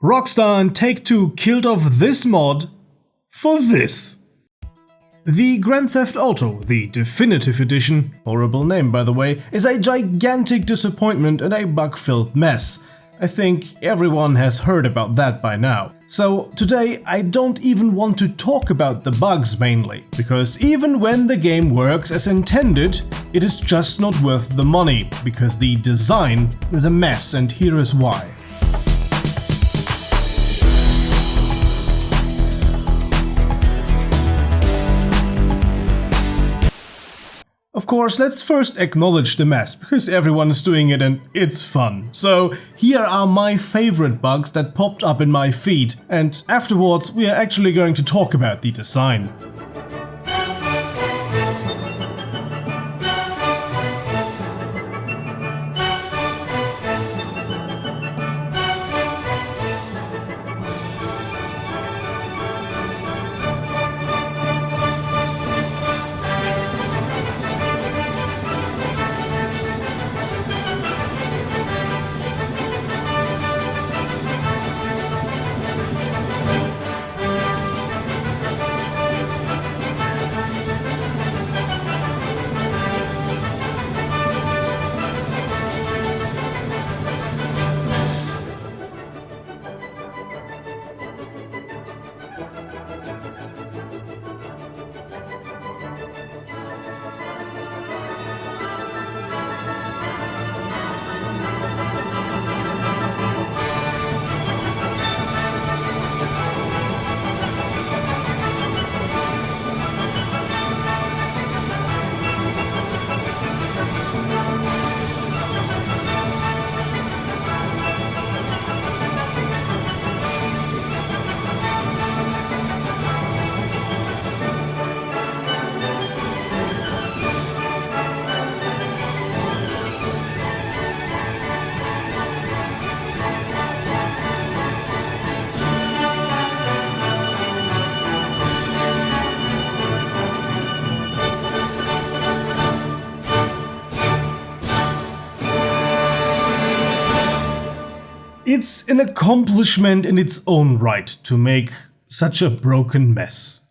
Rockstar and Take-Two killed off this mod for this. The Grand Theft Auto, the Definitive Edition, horrible name by the way, is a gigantic disappointment and a bug-filled mess. I think everyone has heard about that by now. So today I don't even want to talk about the bugs mainly, because even when the game works as intended, it is just not worth the money, because the design is a mess, and here is why. Of course, let's first acknowledge the mess, because everyone is doing it and it's fun. So here are my favorite bugs that popped up in my feed, and afterwards we are actually going to talk about the design. It's an accomplishment in its own right to make such a broken mess.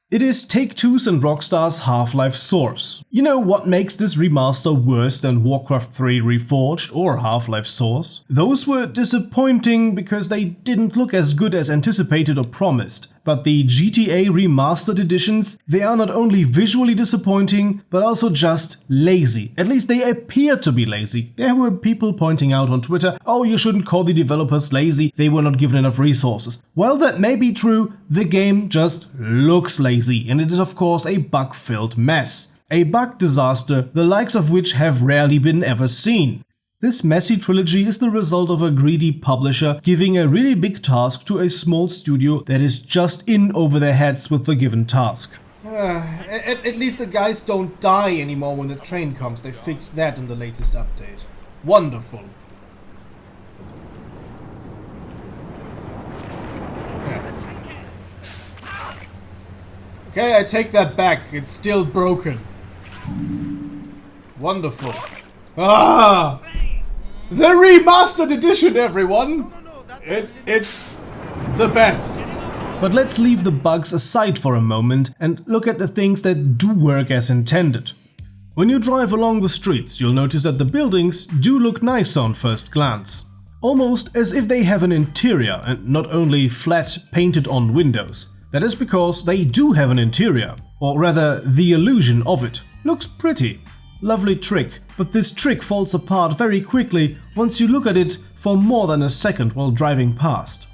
It is Take-Two's and Rockstar's Half-Life Source. You know what makes this remaster worse than Warcraft 3 Reforged or Half-Life Source? Those were disappointing because they didn't look as good as anticipated or promised. But the GTA Remastered editions, they are not only visually disappointing, but also just lazy. At least they appear to be lazy. There were people pointing out on Twitter, oh, you shouldn't call the developers lazy, they were not given enough resources. While that may be true, the game just looks lazy, and it is of course a bug-filled mess. A bug disaster, the likes of which have rarely been ever seen. This messy trilogy is the result of a greedy publisher giving a really big task to a small studio that is just in over their heads with the given task. At least the guys don't die anymore when the train comes. They fixed that in the latest update. Wonderful. Okay, I take that back. It's still broken. Wonderful. Ah! The Remastered Edition, everyone! It's the best. But let's leave the bugs aside for a moment and look at the things that do work as intended. When you drive along the streets, you'll notice that the buildings do look nice on first glance. Almost as if they have an interior and not only flat painted on windows. That is because they do have an interior, or rather the illusion of it. Looks pretty. Lovely trick, but this trick falls apart very quickly once you look at it for more than a second while driving past.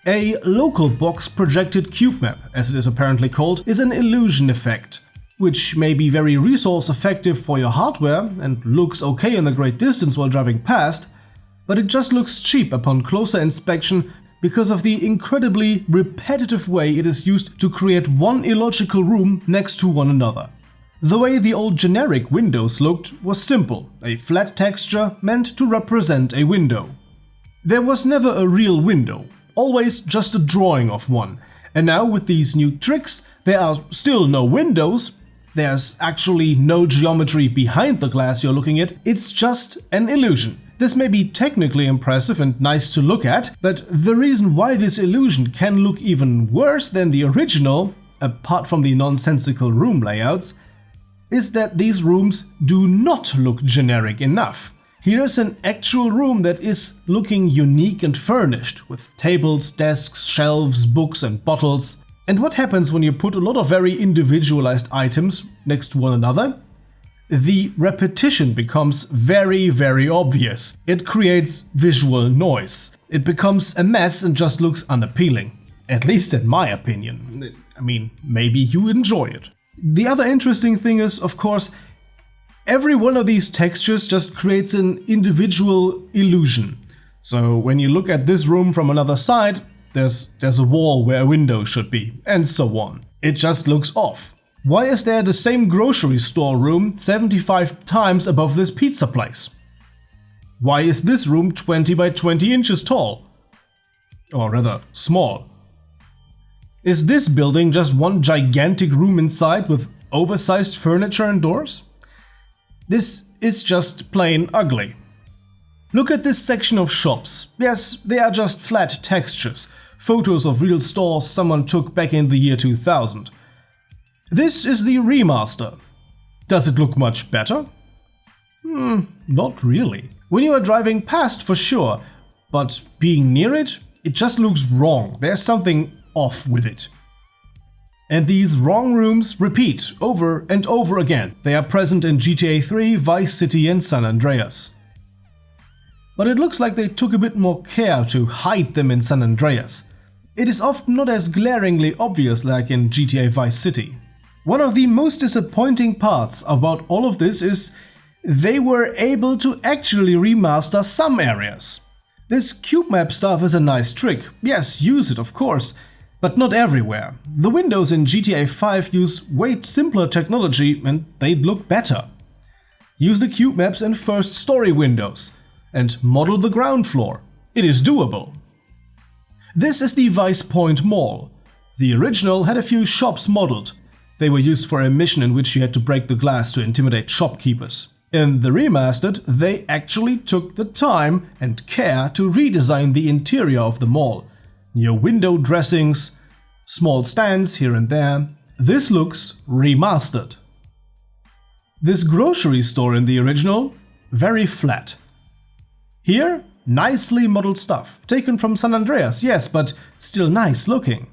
A local box projected cube map, as it is apparently called, is an illusion effect, which may be very resource effective for your hardware and looks okay in the great distance while driving past, but it just looks cheap upon closer inspection because of the incredibly repetitive way it is used to create one illogical room next to one another. The way the old generic windows looked was simple, a flat texture meant to represent a window. There was never a real window, always just a drawing of one, and now with these new tricks there are still no windows, there's actually no geometry behind the glass you're looking at, it's just an illusion. This may be technically impressive and nice to look at, but the reason why this illusion can look even worse than the original, apart from the nonsensical room layouts, is that these rooms do not look generic enough. Here's an actual room that is looking unique and furnished, with tables, desks, shelves, books and bottles. And what happens when you put a lot of very individualized items next to one another? The repetition becomes very, very obvious. It creates visual noise. It becomes a mess and just looks unappealing. At least in my opinion. I mean, maybe you enjoy it. The other interesting thing is, of course, every one of these textures just creates an individual illusion. So when you look at this room from another side, there's a wall where a window should be, and so on. It just looks off. Why is there the same grocery store room 75 times above this pizza place? Why is this room 20 by 20 inches tall? Or rather, small. Is this building just one gigantic room inside with oversized furniture and doors? This is just plain ugly. Look at this section of shops. Yes, they are just flat textures, photos of real stores someone took back in the year 2000. This is the remaster. Does it look much better? Not really. When you are driving past, for sure, but being near it, it just looks wrong. There's something off with it. And these wrong rooms repeat over and over again. They are present in GTA 3, Vice City and San Andreas. But it looks like they took a bit more care to hide them in San Andreas. It is often not as glaringly obvious like in GTA Vice City. One of the most disappointing parts about all of this is they were able to actually remaster some areas. This cube map stuff is a nice trick. Yes, use it of course, but not everywhere. The windows in GTA 5 use way simpler technology and they'd look better. Use the cube maps in first story windows and model the ground floor. It is doable. This is the Vice Point Mall. The original had a few shops modeled. They were used for a mission in which you had to break the glass to intimidate shopkeepers. In the remastered, they actually took the time and care to redesign the interior of the mall. New window dressings, small stands here and there. This looks remastered. This grocery store in the original, very flat. Here, nicely modeled stuff, taken from San Andreas, yes, but still nice looking.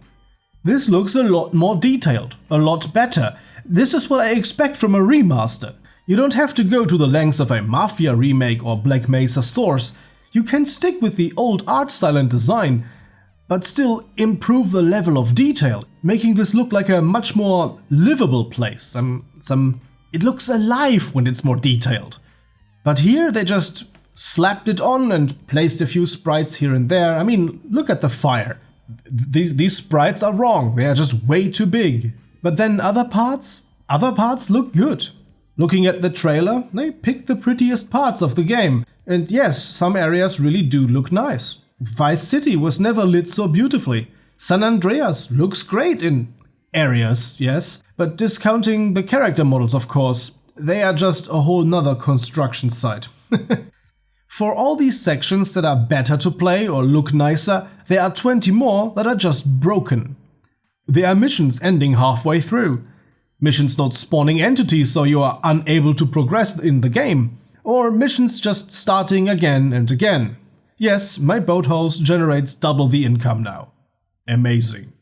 This looks a lot more detailed, a lot better. This is what I expect from a remaster. You don't have to go to the lengths of a Mafia remake or Black Mesa Source. You can stick with the old art style and design, but still improve the level of detail, making this look like a much more livable place. It looks alive when it's more detailed. But here they just slapped it on and placed a few sprites here and there. I mean, look at the fire. These sprites are wrong, they are just way too big. But then other parts look good. Looking at the trailer, they picked the prettiest parts of the game. And yes, some areas really do look nice. Vice City was never lit so beautifully. San Andreas looks great in areas, yes. But discounting the character models, of course, they are just a whole nother construction site. For all these sections that are better to play or look nicer, there are 20 more that are just broken. There are missions ending halfway through. Missions not spawning entities so you are unable to progress in the game. Or missions just starting again and again. Yes, my boathouse generates double the income now. Amazing.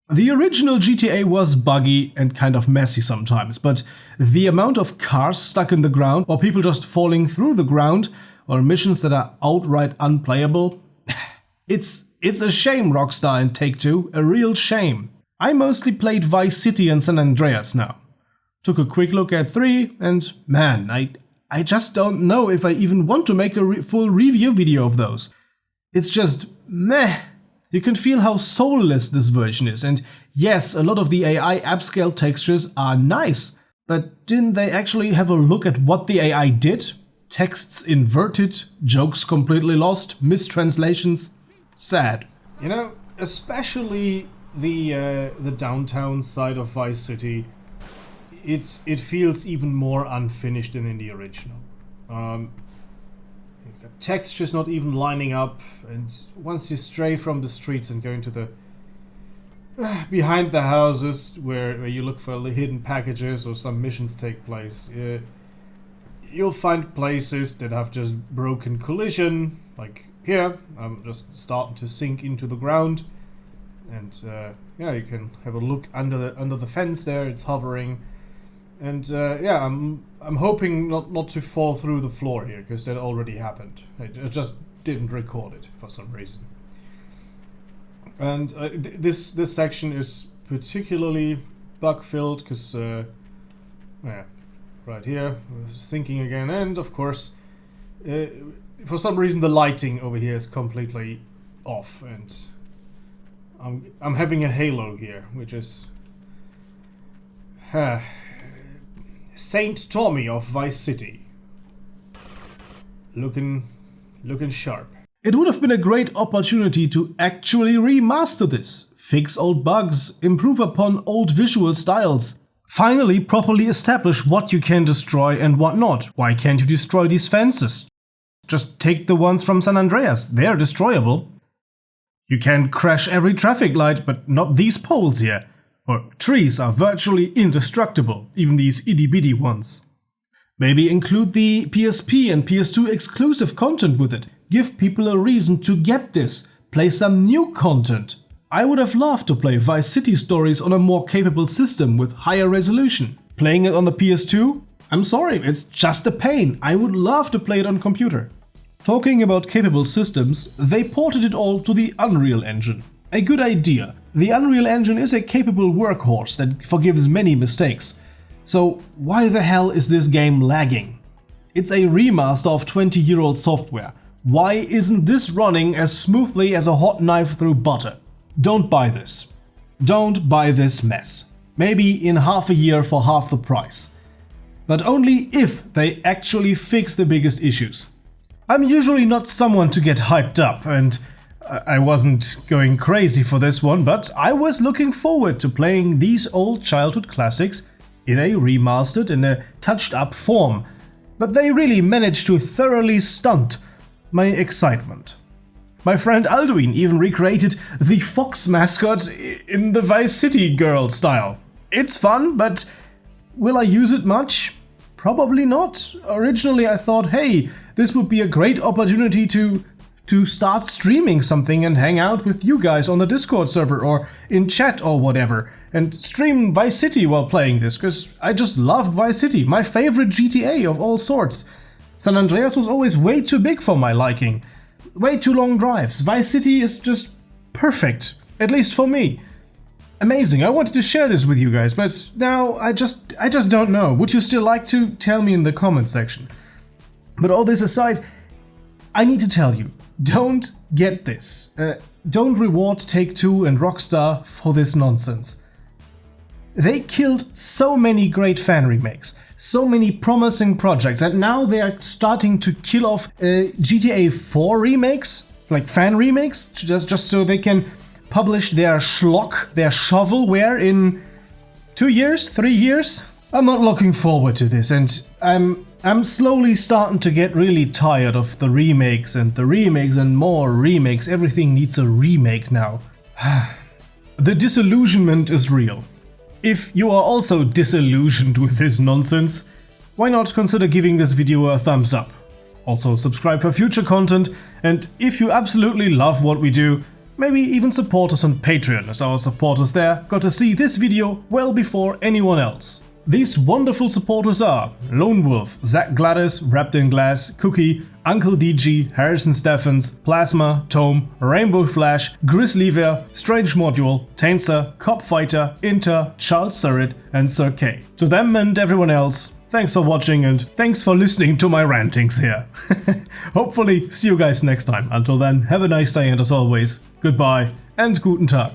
The original GTA was buggy and kind of messy sometimes, but the amount of cars stuck in the ground or people just falling through the ground or missions that are outright unplayable, it's a shame, Rockstar and Take-Two, a real shame. I mostly played Vice City and San Andreas now. Took a quick look at 3 and man, I just don't know if I even want to make a full review video of those. It's just meh. You can feel how soulless this version is, and yes, a lot of the AI upscale textures are nice, but didn't they actually have a look at what the AI did? Texts inverted, jokes completely lost, mistranslations. Sad. You know, especially the downtown side of Vice City, it feels even more unfinished than in the original. textures not even lining up, and once you stray from the streets and go into the behind the houses where you look for the hidden packages or some missions take place, you'll find places that have just broken collision, like here. I'm just starting to sink into the ground, and yeah, you can have a look under the fence there. It's hovering, and yeah, I'm hoping not to fall through the floor here, because that already happened. I just didn't record it for some reason. And this section is particularly bug filled because yeah, right here, sinking again, and of course, for some reason the lighting over here is completely off, and I'm having a halo here, which is Saint Tommy of Vice City, looking sharp. It would have been a great opportunity to actually remaster this, fix old bugs, improve upon old visual styles, finally properly establish what you can destroy and what not. Why can't you destroy these fences? Just take the ones from San Andreas, they're destroyable. You can crash every traffic light, but not these poles here. Or trees are virtually indestructible, even these itty-bitty ones. Maybe include the PSP and PS2 exclusive content with it. Give people a reason to get this. Play some new content. I would have loved to play Vice City stories on a more capable system with higher resolution. Playing it on the PS2? I'm sorry, it's just a pain. I would love to play it on computer. Talking about capable systems, they ported it all to the Unreal Engine. A good idea. The Unreal Engine is a capable workhorse that forgives many mistakes. So why the hell is this game lagging? It's a remaster of 20-year-old software. Why isn't this running as smoothly as a hot knife through butter? Don't buy this. Don't buy this mess. Maybe in half a year for half the price. But only if they actually fix the biggest issues. I'm usually not someone to get hyped up, and I wasn't going crazy for this one, but I was looking forward to playing these old childhood classics in a remastered and a touched up form. But they really managed to thoroughly stunt my excitement. My friend Alduin even recreated the Fox mascot in the Vice City girl style. It's fun, but will I use it much? Probably not. Originally I thought, hey, this would be a great opportunity to start streaming something and hang out with you guys on the Discord server or in chat or whatever, and stream Vice City while playing this, because I just loved Vice City, my favorite GTA of all sorts. San Andreas was always way too big for my liking. Way too long drives. Vice City is just perfect, at least for me. Amazing, I wanted to share this with you guys, but now I just don't know. Would you still like to? Tell me in the comment section. But all this aside, I need to tell you, don't get this. Don't reward Take-Two and Rockstar for this nonsense. They killed so many great fan remakes, so many promising projects, and now they are starting to kill off GTA 4 remakes, like fan remakes, just so they can publish their schlock, their shovelware in 2 years, 3 years. I'm not looking forward to this, and I'm slowly starting to get really tired of the remakes and more remakes. Everything needs a remake now. The disillusionment is real. If you are also disillusioned with this nonsense, why not consider giving this video a thumbs up? Also subscribe for future content, and if you absolutely love what we do, maybe even support us on Patreon, as our supporters there got to see this video well before anyone else. These wonderful supporters are Lone Wolf, Zach Gladys, Wrapped in Glass, Cookie, Uncle DG, Harrison Steffens, Plasma, Tome, Rainbow Flash, Grizzlyver, Strange Module, Tainter, Cop Fighter, Inter, Charles Surrett, and Sir K. To them and everyone else, thanks for watching and thanks for listening to my rantings here. Hopefully see you guys next time. Until then, have a nice day, and as always, goodbye and guten Tag.